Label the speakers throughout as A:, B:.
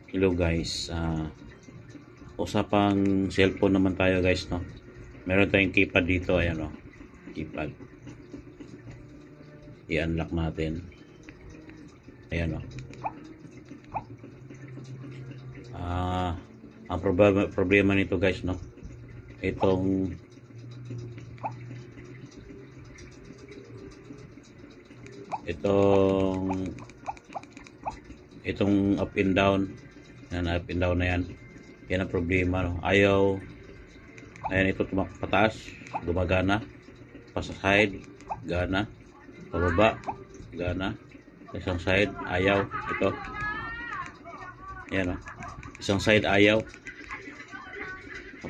A: Hello guys, usapang cellphone naman tayo guys, no? Meron tayong keypad dito, ayan o, keypad. I-unlock natin. Ayan o. Ang problema nito guys, no? Itong up and down. Yan, up and down na yan. Yan ang problema, no? Ayaw. Ayan, ito pataas, gumagana. Pasa side, gana. Pababa, gana. Isang side, ayaw. Ito. Yan, no? Isang side, ayaw.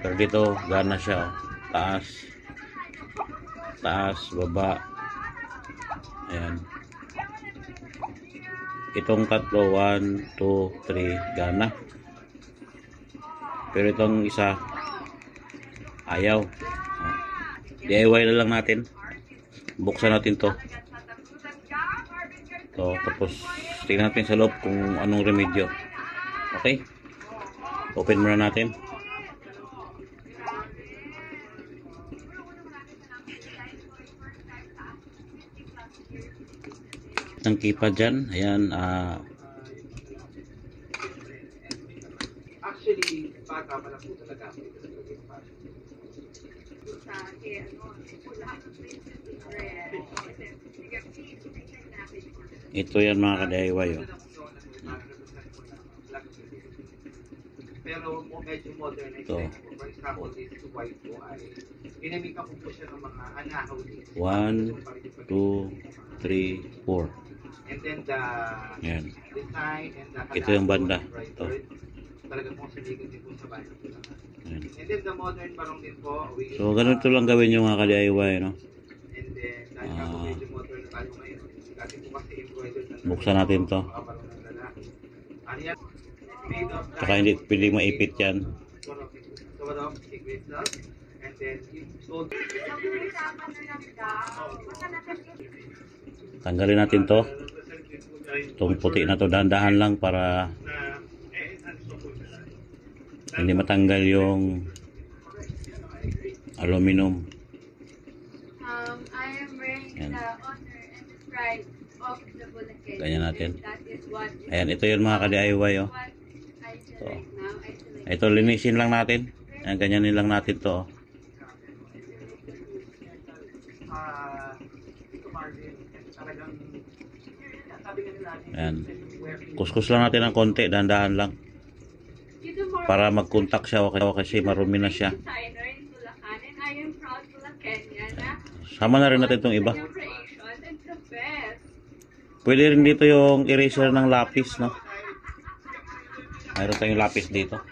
A: Pero dito, gana siya. Taas. Taas, baba. Ayan. Itong tatlo, 1, 2, 3, gana. Pero itong isa, ayaw. DIY na lang natin. Buksan natin to. Tapos tingnan natin sa loob kung anong remedyo. Okay? Open muna natin. Ang keypad dyan, ayan.
B: Actually, bata pa lang po talaga.
A: Ito yan mga ka-DIY, oh.
B: Pero medyo modern na ito. For example, this white po ay ginamitan ko po siya ng mga anahaw dito.
A: 1, 2, 3, 4.
B: And then the
A: Ayan.
B: design and the
A: Ito yung banda. Ito.
B: Talagang po sabihin din po sa banda.
A: Ayan.
B: And then the modern parang din po.
A: So, ganito lang gawin yung mga ka-DIY, no?
B: And then, dahil po medyo modern na tayo ngayon. Dati po kasi embroidered na.
A: Buksan natin to. Saka hindi pwedeng maipit yan.
B: And then, sold.
A: Tanggalin natin to. Itong puti na to, dahan-dahan lang para hindi matanggal yung aluminum.
C: I am wearing
A: Ayan.
C: the honor and the pride of the Bulacan.
A: Ganyan natin.
C: That is what
A: Ayan, ito yun mga ka-DIY, oh.
C: what I feel right now. I feel like
A: Ito, linisin lang natin. Ayan, ganyanin lang natin to, oh. Ayan. Kuskus lang natin ng konti, dahan-dahan lang. Para mag-contact siya kasi marumi na siya.
C: designer in Bulacan and I am proud Bulacanyan na
A: Sama na rin natin itong iba.
C: your creation and the best.
A: Pwede rin dito yung eraser ng lapis, no? Mayroon tayong lapis dito.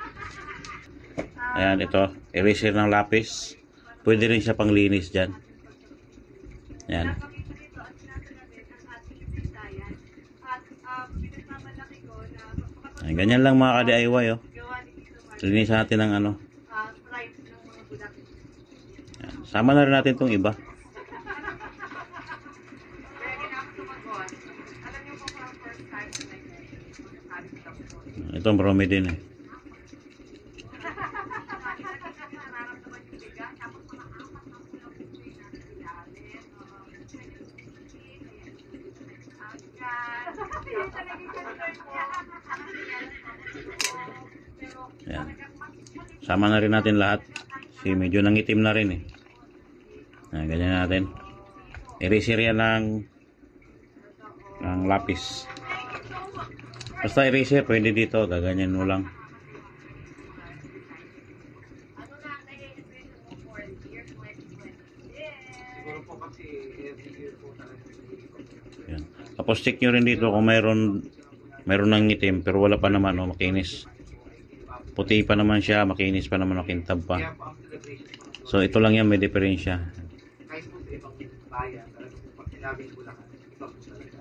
A: Ayan, ito. Eraser ng lapis. Pwede rin siya panglinis dyan. Ayan. Ayan, ganyan lang mga ka-DIY, oh. Linisan natin ng ano. Ayan. Sama na rin natin itong iba. Ito marami din eh. Ayan. Sama na rin natin lahat. Kasi medyo nangitim na rin eh. Ayan, ganyan natin. Eraser yan ng lapis. Basta eraser, pwede dito. Gaganyan mo lang.
B: Siguro po kasi every year po talaga.
A: Ayan. Tapos check nyo rin dito kung mayroon ng itim pero wala pa naman, oh, makinis. Puti pa naman siya, makinis pa naman, makintab pa.
B: Kaya po ang celebration po.
A: So ito lang yan, may diferensya.
B: Kahit po sa ibang bayan, talaga po pag sinabing Bulacan, iba po talaga.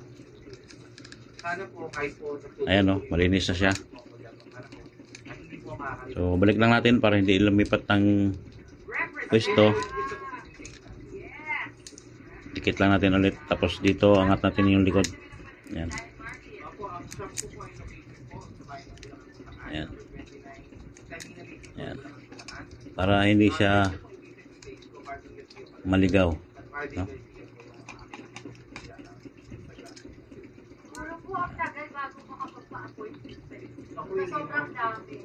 B: Sana po kahit po sa
A: Ayan, oh, malinis na siya.
B: hindi po makakalimutan.
A: So balik lang natin para hindi lumipat ng pwesto. Dikit lang natin ulit. Tapos dito, angat natin yung likod. Ayan.
B: Ako, ang shop ko po ay
A: Ayan. Ayan. Para hindi siya maligaw. No?
C: Puro po ang tagal bago makapagpa-appoint. Sa sobrang dami.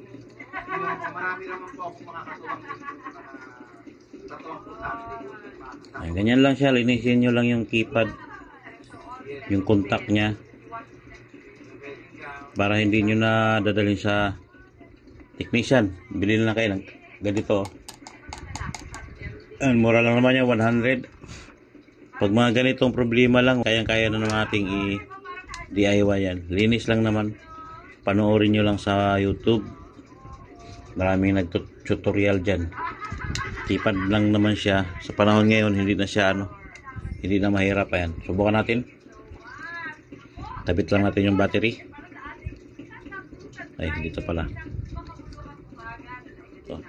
B: Marami naman po akong makakatuwang tatuwang po sa amin.
A: Ayan, ganyan lang siya. Linisin nyo lang yung keypad. Yung contact niya. Para hindi nyo na dadalhin sa technician. Bilhin na kayo ng ganito. And mura lang naman yan, 100. Pag mga ganitong problema lang, kayang-kaya na naman nating i-DIY yan. Linis lang naman. Panoorin nyo lang sa YouTube. Maraming nag-tutorial dyan. Keypad lang naman siya. Sa panahon ngayon, hindi na siya hindi na mahirap. Ayan. Subukan natin. Tabit lang natin yung battery. Ay, dito pala. Ito.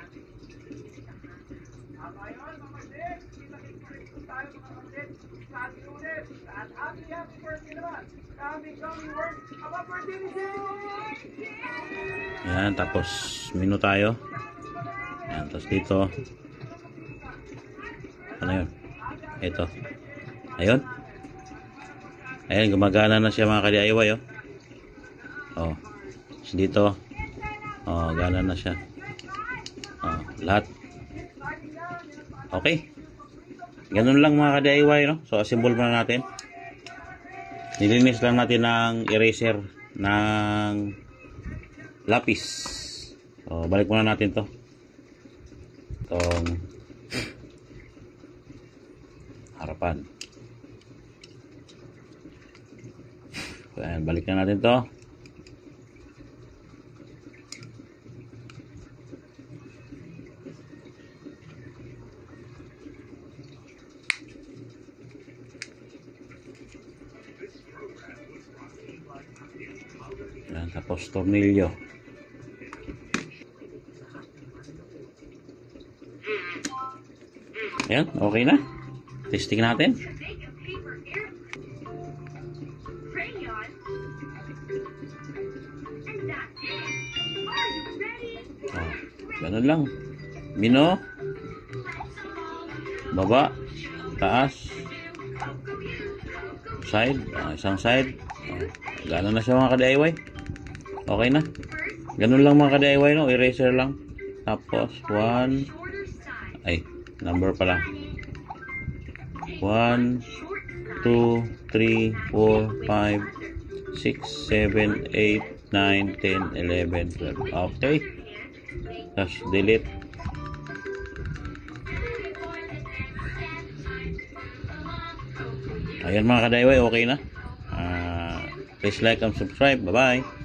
A: Yan, tapos menu tayo. Yan, tapos dito. Ano yun? Ito. Ayun. Ayan, gumagana na siya mga ka-DIY, oh. Oh. Tapos dito. Oh, gana na siya. Oh, lahat. Okay. Ganun lang mga ka-DIY, no? So, assemble muna natin. Nilinis lang natin ng eraser ng lapis. So, balik muna natin to. Itong harapan. So, ayan, balik na natin to. Ayan, tapos tornilyo. Ayan, okay na. Testing natin. Oh, ganun lang. Mino. Baba. Taas. Side. Isang side. Gano'n na siya mga ka-DIY. Okay na. Ganun lang mga ka-DIY, no? Eraser lang. Tapos, 1. Ay, number pala. 1, 2, 3, 4, 5, 6, 7, 8, 9, 10, 11, 12. Okay. Tapos, delete. Ayan mga ka-DIY, okay na. Please like and subscribe. Bye-bye.